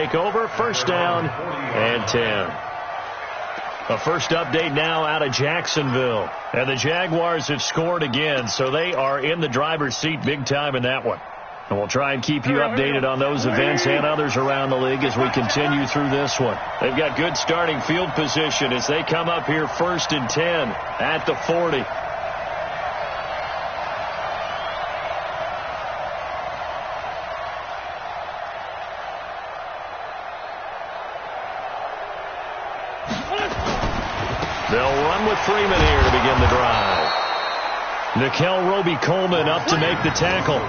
take over. First down and 10. A first update now out of Jacksonville. And the Jaguars have scored again, so they are in the driver's seat big time in that one. And we'll try and keep you updated on those events and others around the league as we continue through this one. They've got good starting field position as they come up here first and 10 at the 40. They'll run with Freeman here to begin the drive. Nickel Roby-Coleman up to make the tackle.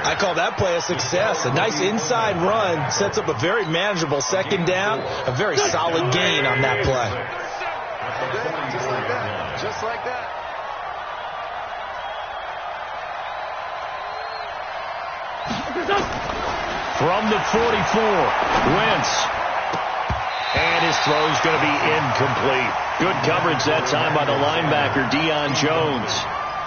I call that play a success. A nice inside run sets up a very manageable second down. A very solid gain on that play. Just like that. Just like that. From the 44, Wentz. And his throw's going to be incomplete. Good coverage that time by the linebacker, Deion Jones.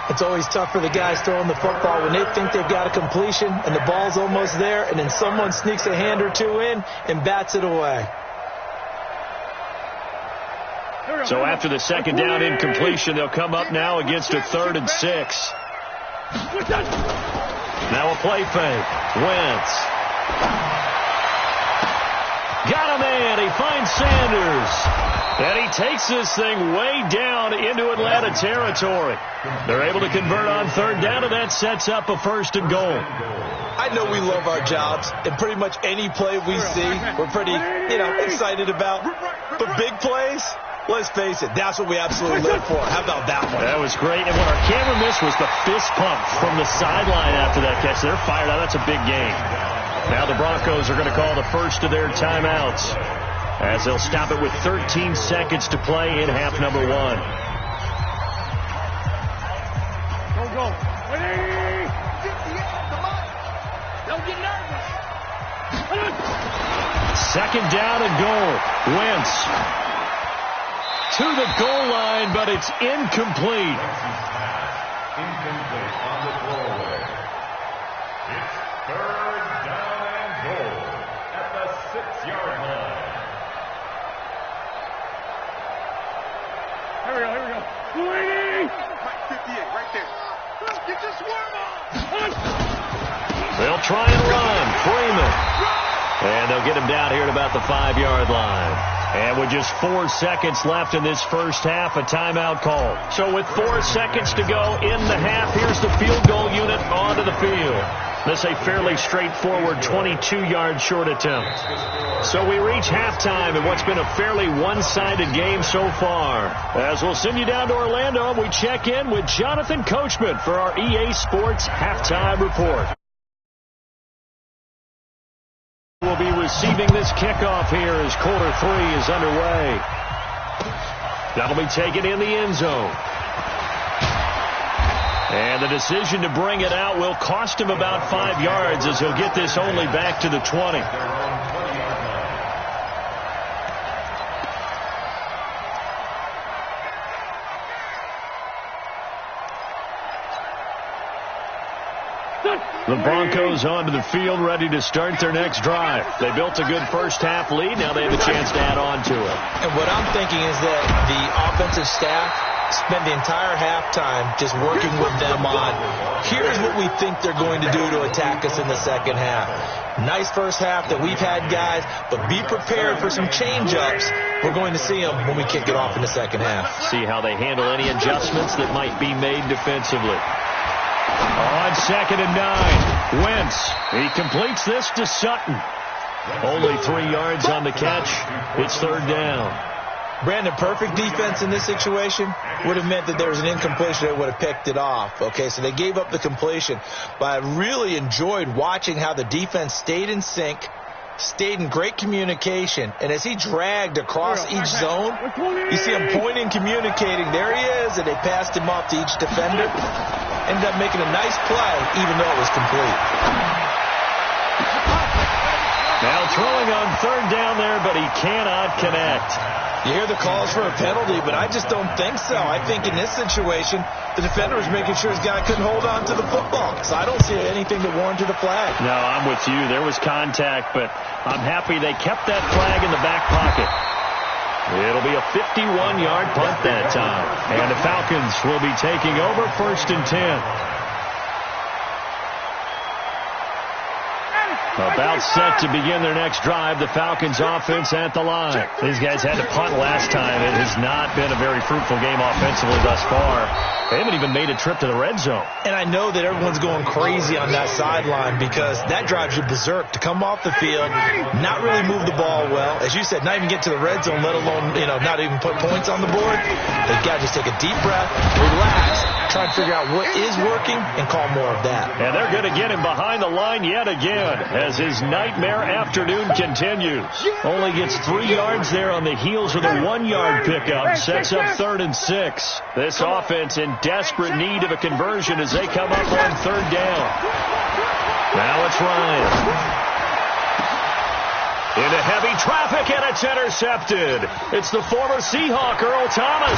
It's always tough for the guys throwing the football when they think they've got a completion and the ball's almost there, and then someone sneaks a hand or two in and bats it away. So after the second down incompletion, they'll come up now against a 3rd and 6. Now a play fake. Wentz. Got a man. He finds Sanders. And he takes this thing way down into Atlanta territory. They're able to convert on 3rd down, and that sets up a 1st and goal. I know we love our jobs, and pretty much any play we see, we're pretty, excited about. But big plays, let's face it, that's what we absolutely live for. How about that one? That was great. And what our camera missed was the fist pump from the sideline after that catch. They're fired out. That's a big game. Now the Broncos are going to call the first of their timeouts, as they'll stop it with 13 seconds to play in half number 1. Go. Ready? Come on. Don't get nervous. Second down and goal. Wentz to the goal line, but it's incomplete. Incomplete on the throwaway. It's 3rd down and goal at the 6-yard line. Here we go. Waiting. 58, right there. Get your swarm on. They'll try and run. Freeman. And they'll get him down here at about the 5-yard line. And with just 4 seconds left in this first half, a timeout call. So with 4 seconds to go in the half, here's the field goal unit onto the field. This a fairly straightforward 22-yard short attempt. So we reach halftime in what's been a fairly one-sided game so far. As we'll send you down to Orlando, we check in with Jonathan Coachman for our EA Sports Halftime Report. Will be receiving this kickoff here as quarter 3 is underway. That'll be taken in the end zone. And the decision to bring it out will cost him about 5 yards, as he'll get this only back to the 20. The Broncos onto the field, ready to start their next drive. They built a good first half lead. Now they have a chance to add on to it. And what I'm thinking is that the offensive staff spent the entire halftime just working with them on, here's what we think they're going to do to attack us in the second half. Nice first half that we've had, guys, but be prepared for some change-ups. We're going to see them when we kick it off in the second half. See how they handle any adjustments that might be made defensively. On 2nd and 9, Wentz. He completes this to Sutton. Only 3 yards on the catch. It's 3rd down. Brandon, perfect defense in this situation would have meant that there was an incompletion that would have picked it off. Okay, so they gave up the completion. But I really enjoyed watching how the defense stayed in sync, stayed in great communication, and as he dragged across each zone, you see him pointing, communicating. There he is, and they passed him off to each defender. Ended up making a nice play, even though it was complete. Now throwing on third down there, but he cannot connect. You hear the calls for a penalty, but I just don't think so. I think in this situation, the defender was making sure his guy couldn't hold on to the football. So I don't see anything that warranted a flag. No, I'm with you. There was contact, but I'm happy they kept that flag in the back pocket. It'll be a 51-yard punt that time. And the Falcons will be taking over 1st and 10. About set to begin their next drive. The Falcons offense at the line. These guys had to punt last time. It has not been a very fruitful game offensively thus far. They haven't even made a trip to the red zone. And I know that everyone's going crazy on that sideline because that drives you berserk to come off the field, not really move the ball well. As you said, not even get to the red zone, let alone, not even put points on the board. They've got to just take a deep breath, relax, try and figure out what is working, and call more of that. And they're going to get him behind the line yet again as his nightmare afternoon continues. Only gets 3 yards there on the heels of the 1-yard pickup. Sets up 3rd and 6. This offense in desperate need of a conversion as they come up on 3rd down. Now it's Ryan. Into heavy traffic, and it's intercepted. It's the former Seahawk, Earl Thomas.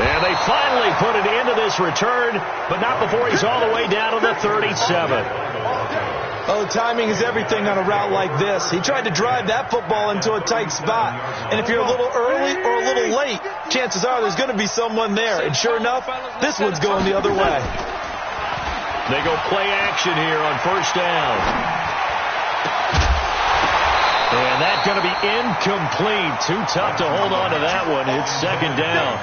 And they finally put it into this return, but not before he's all the way down to the 37. Oh, timing is everything on a route like this. He tried to drive that football into a tight spot. And if you're a little early or a little late, chances are there's going to be someone there. And sure enough, this one's going the other way. They go play action here on 1st down. And that's going to be incomplete. Too tough to hold on to that one. It's 2nd down.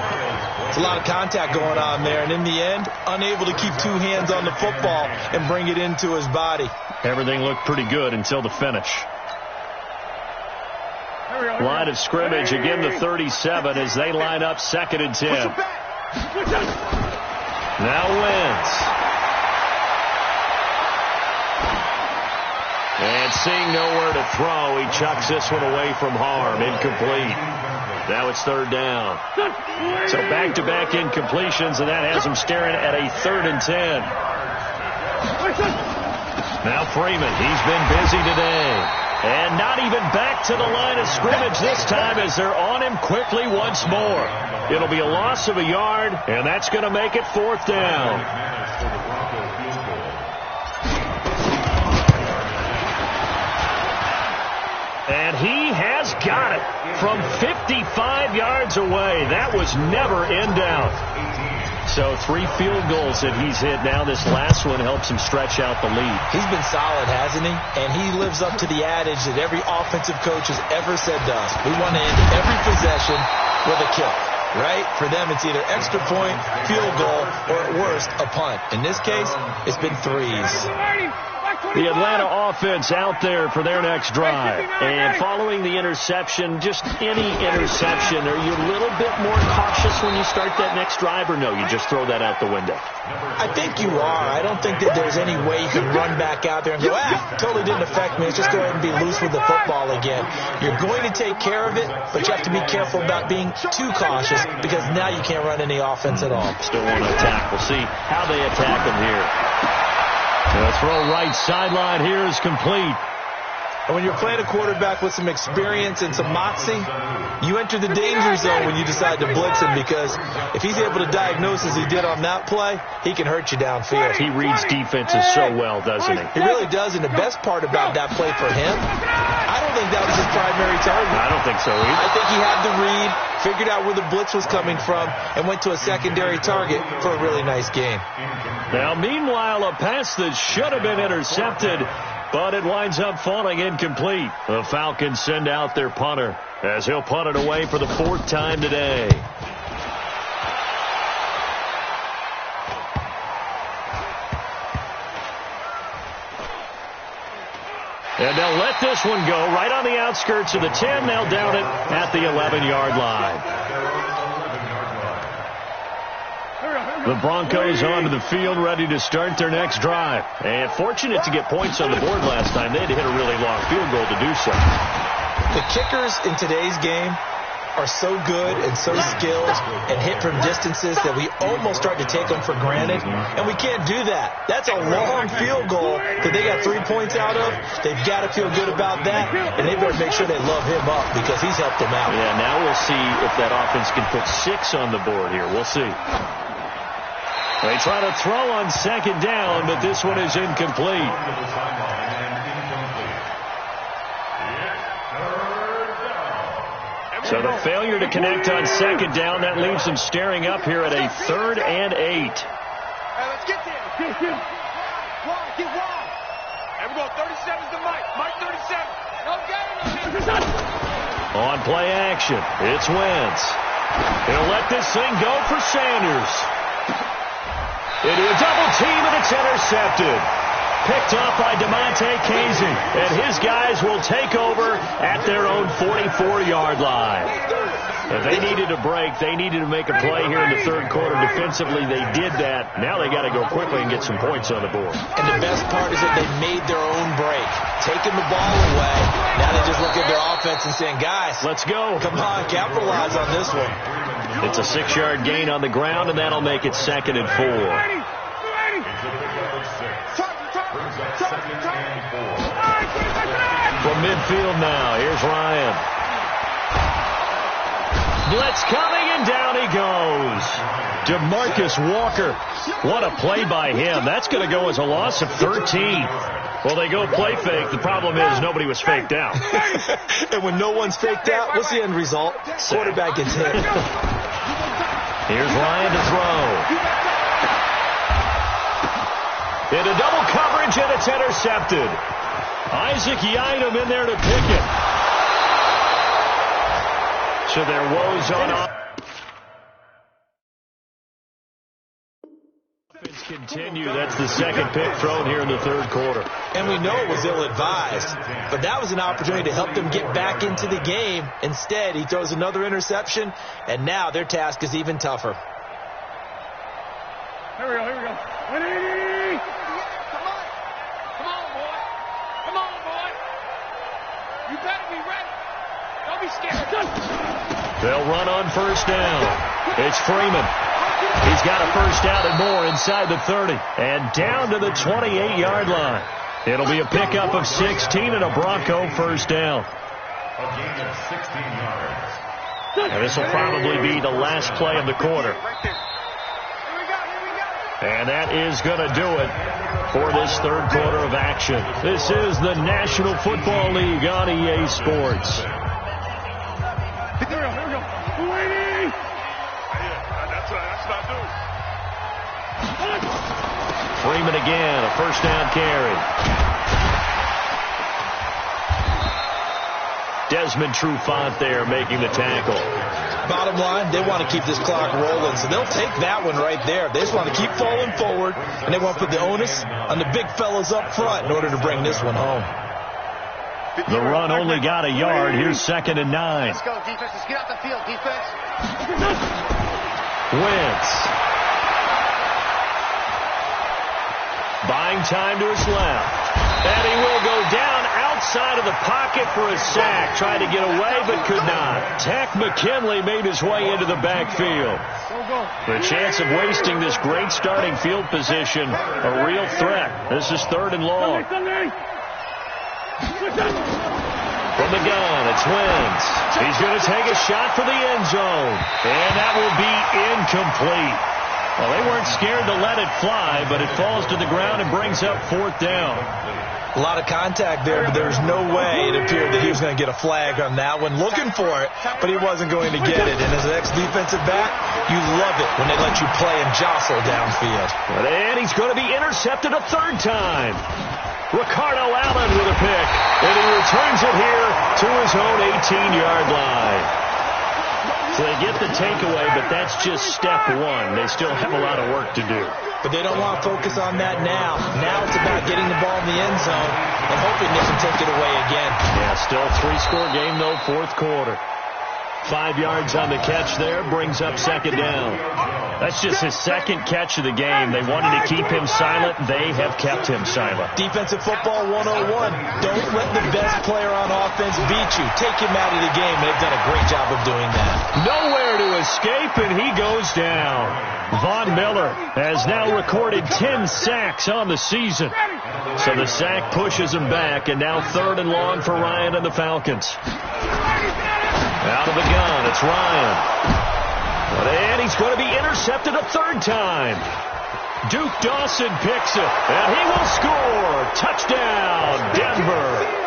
It's a lot of contact going on there. And in the end, unable to keep 2 hands on the football and bring it into his body. Everything looked pretty good until the finish. Line of scrimmage, again the 37 as they line up 2nd and 10. Now Wentz. And seeing nowhere to throw, he chucks this one away from harm. Incomplete. Now it's 3rd down. So back-to-back incompletions, and that has him staring at a 3rd and 10. Now Freeman, he's been busy today. And not even back to the line of scrimmage this time as they're on him quickly once more. It'll be a loss of a yard, and that's going to make it 4th down. And he has got it from 55 yards away. That was never in doubt. So 3 field goals that he's hit now. This last one helps him stretch out the lead. He's been solid, hasn't he? And he lives up to the adage that every offensive coach has ever said to us. We want to end every possession with a kick, right? For them, it's either extra point, field goal, or at worst, a punt. In this case, it's been 3s. The Atlanta offense out there for their next drive. And following the interception, just any interception, are you a little bit more cautious when you start that next drive, or no, you just throw that out the window? I think you are. I don't think that there's any way you can run back out there and go, totally didn't affect me. Let's just go ahead and be loose with the football again. You're going to take care of it, but you have to be careful about being too cautious because now you can't run any offense at all. Still want to attack. We'll see how they attack him here. The throw right sideline here is complete. And when you're playing a quarterback with some experience and some moxie, you enter the danger zone when you decide to blitz him because if he's able to diagnose as he did on that play, he can hurt you downfield. He reads defenses so well, doesn't he? He really does, and the best part about that play for him, I don't think that was his primary target. I don't think so either. I think he had the read, figured out where the blitz was coming from, and went to a secondary target for a really nice game. Now, meanwhile, a pass that should have been intercepted, but it winds up falling incomplete. The Falcons send out their punter as he'll punt it away for the 4th time today. And they'll let this one go right on the outskirts of the 10. They'll down it at the 11-yard line. The Broncos onto the field, ready to start their next drive. And fortunate to get points on the board last time. They had to hit a really long field goal to do so. The kickers in today's game are so good and so skilled and hit from distances that we almost start to take them for granted, and we can't do that. That's a long field goal that they got 3 points out of. They've got to feel good about that, and they better make sure they love him up because he's helped them out. Yeah, now we'll see if that offense can put 6 on the board here. We'll see. They try to throw on second down, but this one is incomplete. So the failure to connect on second down, that leaves them staring up here at a 3rd and 8. Hey, let's get there. Get wide. And we're going 37's to Mike. Mike 37. No game. On play action, it's Wentz. He'll let this thing go for Sanders. Into a double team, and it's intercepted. Picked off by DeMonte Kazin, and his guys will take over at their own 44-yard line. If they needed a break, they needed to make a play here in the third quarter. Defensively, they did that. Now they got to go quickly and get some points on the board. And the best part is that they made their own break, taking the ball away. Now they just look at their offense and saying, guys, let's go. Come on, capitalize on this one. It's a 6-yard gain on the ground, and that'll make it 2nd and 4. From midfield now, here's Ryan. Blitz coming, and down he goes. DeMarcus Walker. What a play by him. That's going to go as a loss of 13. Well, they go play fake. The problem is nobody was faked out. And when no one's faked out, what's the end result? Quarterback gets hit. Here's Ryan to throw. Into double coverage, and it's intercepted. Isaac Yiadom in there to pick it. So their woes on offense continue. That's the second pick thrown here in the third quarter. And we know it was ill-advised, but that was an opportunity to help them get back into the game. Instead, he throws another interception, and now their task is even tougher. Here we go. 180. Come on, boy. You better be ready. Don't be scared. They'll run on first down. It's Freeman. He's got a first down and more inside the 30. And down to the 28-yard line. It'll be a pickup of 16 and a Bronco first down. A gain of 16 yards. And this will probably be the last play of the quarter. And that is going to do it for this third quarter of action. This is the National Football League on EA Sports. Here we go. 280. That's what I do. Freeman again, a first down carry. Desmond Trufant there making the tackle. Bottom line, they want to keep this clock rolling, so they'll take that one right there. They just want to keep falling forward, and they want to put the onus on the big fellas up front in order to bring this one home. The run only got a yard. Here's 2nd and 9. Let's go, defense. Let's get out the field, defense. Wentz. Buying time to his left. And he will go down outside of the pocket for a sack. Tried to get away, but could not. Tack McKinley made his way into the backfield. The chance of wasting this great starting field position, a real threat. This is 3rd and long. From the gun, it's Wentz. He's going to take a shot for the end zone. And that will be incomplete. Well, they weren't scared to let it fly, but it falls to the ground and brings up 4th down. A lot of contact there, but there's no way it appeared that he was going to get a flag on that one. Looking for it, but he wasn't going to get it. And as an ex-defensive back, you love it when they let you play and jostle downfield. And he's going to be intercepted a 3rd time. Ricardo Allen with a pick, and he returns it here to his own 18-yard line. So they get the takeaway, but that's just step one. They still have a lot of work to do. But they don't want to focus on that now. Now it's about getting the ball in the end zone and hoping they can take it away again. Yeah, still 3-score game, though, 4th quarter. 5 yards on the catch there, brings up second down. That's just his second catch of the game. They wanted to keep him silent. They have kept him silent. Defensive football 101. Don't let the best player on offense beat you. Take him out of the game, and they've done a great job of doing that. Nowhere to escape, and he goes down. Von Miller has now recorded 10 sacks on the season. So the sack pushes him back, and now 3rd and long for Ryan and the Falcons. Out of the gun, it's Ryan. And he's going to be intercepted a 3rd time. Duke Dawson picks it, and he will score. Touchdown, Denver.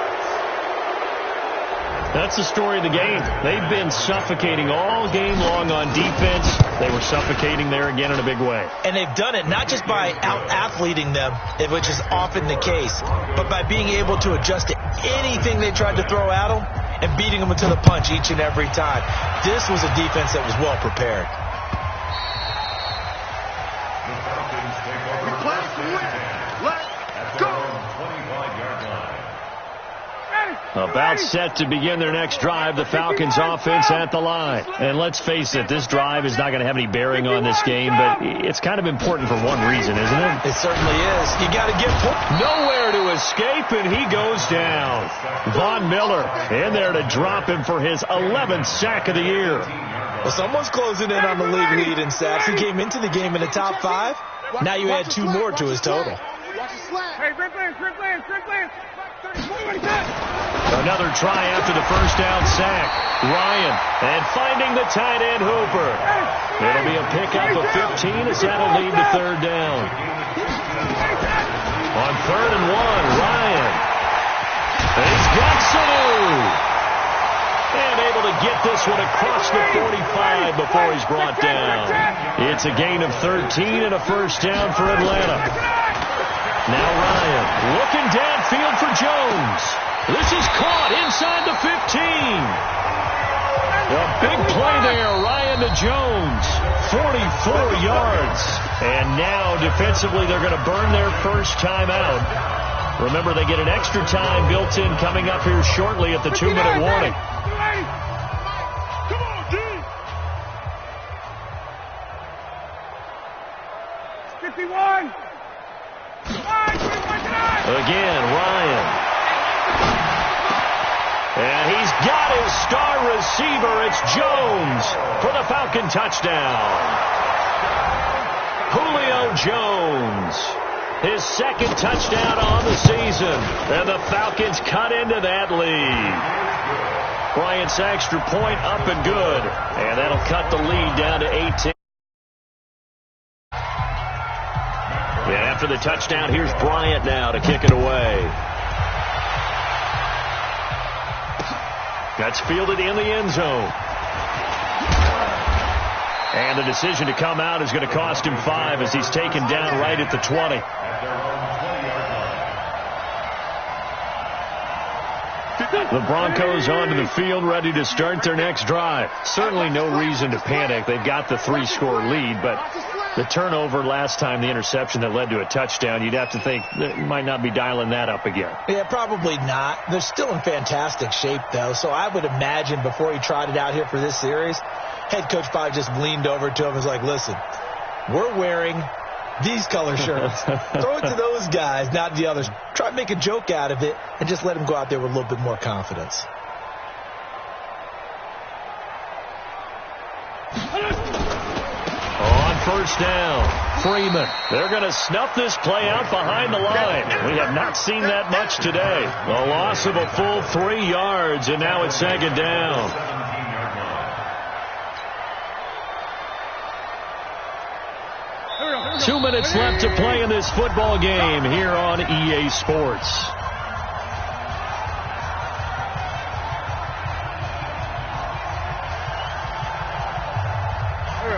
That's the story of the game. They've been suffocating all game long on defense. They were suffocating there again in a big way. And they've done it not just by out-athleting them, which is often the case, but by being able to adjust to anything they tried to throw at them and beating them to the punch each and every time. This was a defense that was well prepared. About set to begin their next drive, the Falcons offense at the line. And let's face it, this drive is not going to have any bearing on this game, but it's kind of important for one reason, isn't it? It certainly is. You got to get nowhere to escape, and he goes down. Von Miller in there to drop him for his 11th sack of the year. Well, someone's closing in on the league lead in sacks. He came into the game in the top 5. Now you add 2 more to his total. Hey, Grip Lance. Another try after the first down sack. Ryan, and finding the tight end Hooper. It'll be a pickup of 15 as that'll lead to 3rd down. On 3rd and 1, Ryan. And he's got Sanu. And able to get this one across the 45 before he's brought down. It's a gain of 13 and a first down for Atlanta. Now Ryan looking downfield for Jones. This is caught inside the 15. A big play there, Ryan to Jones. 44 yards. And now defensively they're going to burn their first time out. Remember, they get an extra time built in coming up here shortly at the 2-minute warning. Come on, D. 51. Again, Ryan. And he's got his star receiver. It's Jones for the Falcon touchdown. Julio Jones. His 2nd touchdown on the season. And the Falcons cut into that lead. Bryant's extra point up and good. And that'll cut the lead down to 18. And after the touchdown, here's Bryant now to kick it away. That's fielded in the end zone. And the decision to come out is going to cost him 5 as he's taken down right at the 20. The Broncos onto the field, ready to start their next drive. Certainly no reason to panic. They've got the 3-score lead, but the turnover last time, the interception that led to a touchdown, you'd have to think that might not be dialing that up again. Yeah, probably not. They're still in fantastic shape, though, so I would imagine before he tried it out here for this series, head coach probably just leaned over to him and was like, listen, we're wearing these color shirts. Throw it to those guys, not the others. Try to make a joke out of it and just let them go out there with a little bit more confidence. On first down, Freeman. They're going to snuff this play out behind the line. We have not seen that much today. A loss of a full 3 yards, and now it's 2nd down. Two minutes left to play in this football game here on EA Sports.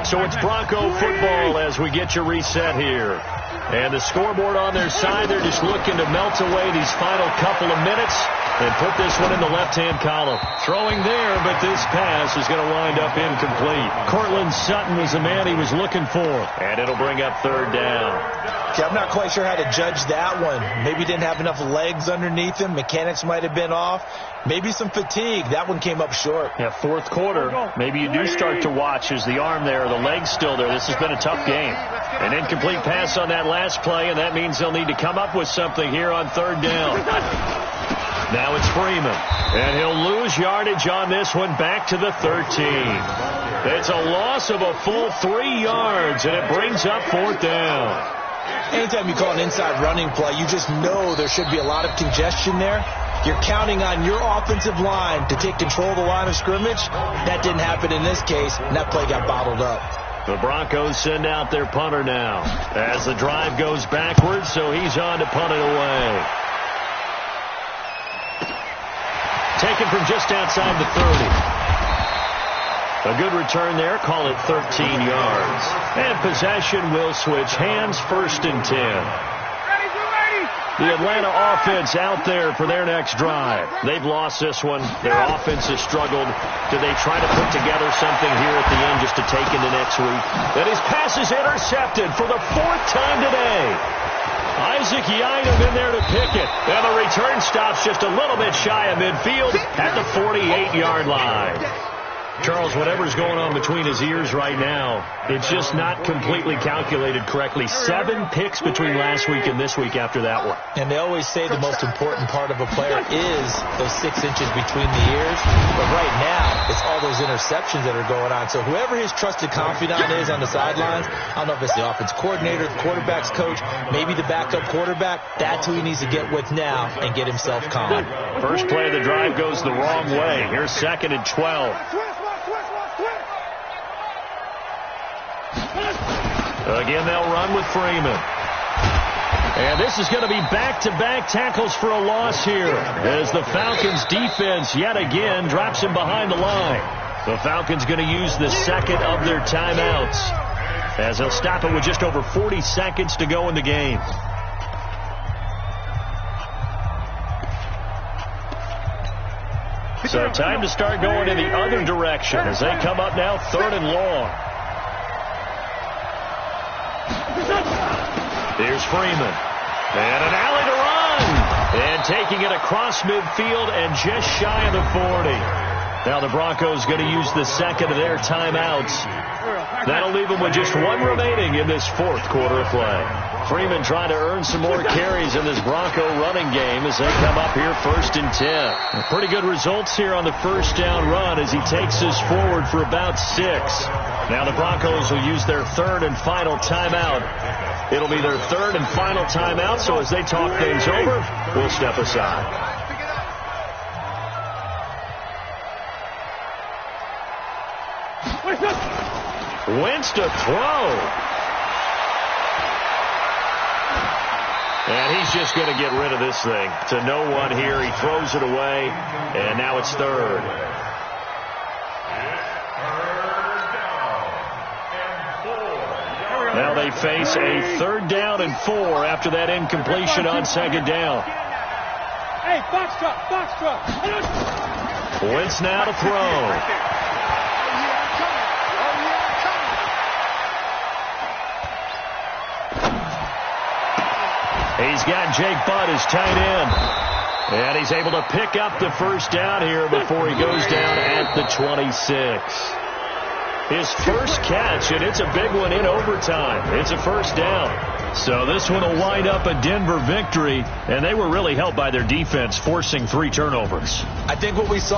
So it's Bronco football as we get you reset here. And the scoreboard on their side, they're just looking to melt away these final couple of minutes. and put this one in the left-hand column. Throwing there, but this pass is going to wind up incomplete. Cortland Sutton was the man he was looking for, and it'll bring up third down. Okay, I'm not quite sure how to judge that one. Maybe didn't have enough legs underneath him. Mechanics might have been off. Maybe some fatigue. That one came up short. Yeah, fourth quarter. Maybe you do start to watch as the arm there, the leg's still there. This has been a tough game. An incomplete pass on that last play, and that means they'll need to come up with something here on third down. Now it's Freeman, and he'll lose yardage on this one back to the 13. It's a loss of a full 3 yards, and it brings up fourth down. Anytime you call an inside running play, you just know there should be a lot of congestion there. You're counting on your offensive line to take control of the line of scrimmage. That didn't happen in this case, and that play got bottled up. The Broncos send out their punter now as the drive goes backwards, so he's on to punt it away. Taken from just outside the 30. A good return there. Call it 13 yards. And possession will switch hands, 1st and 10. The Atlanta offense out there for their next drive. They've lost this one. Their offense has struggled. Do they try to put together something here at the end just to take into next week? That his pass is intercepted for the 4th time today. Isaac Yiadom in there to pick it. And the return stops just a little bit shy of midfield at the 48-yard line. Charles, whatever's going on between his ears right now, it's just not completely calculated correctly. 7 picks between last week and this week after that one. And they always say the most important part of a player is those 6 inches between the ears. But right now, it's all those interceptions that are going on. So whoever his trusted confidant is on the sidelines, I don't know if it's the offense coordinator, the quarterback's coach, maybe the backup quarterback, that's who he needs to get with now and get himself calm. First play of the drive goes the wrong way. Here's 2nd and 12. Again, they'll run with Freeman. And this is going to be back-to-back tackles for a loss here as the Falcons defense yet again drops him behind the line. The Falcons going to use the 2nd of their timeouts as they'll stop it with just over 40 seconds to go in the game. So time to start going in the other direction as they come up now 3rd and long. Here's Freeman. And an alley to run. And taking it across midfield and just shy of the 40. Now the Broncos going to use the 2nd of their timeouts. That'll leave them with just 1 remaining in this 4th quarter of play. Freeman trying to earn some more carries in this Bronco running game as they come up here 1st and 10. Pretty good results here on the 1st down run as he takes us forward for about 6. Now the Broncos will use their 3rd and final timeout. It'll be their 3rd and final timeout, so as they talk things over, we'll step aside. Wentz to throw. And he's just going to get rid of this thing. To no one here. He throws it away, and now it's 3rd. Now they face a 3rd down and 4 after that incompletion on 2nd down. Hey, box truck. Wentz now to throw. He's got Jake Butt as tight end. And he's able to pick up the 1st down here before he goes down at the 26. His first catch, and it's a big one in overtime. It's a 1st down. So this one will wind up a Denver victory, and they were really helped by their defense forcing 3 turnovers. I think what we saw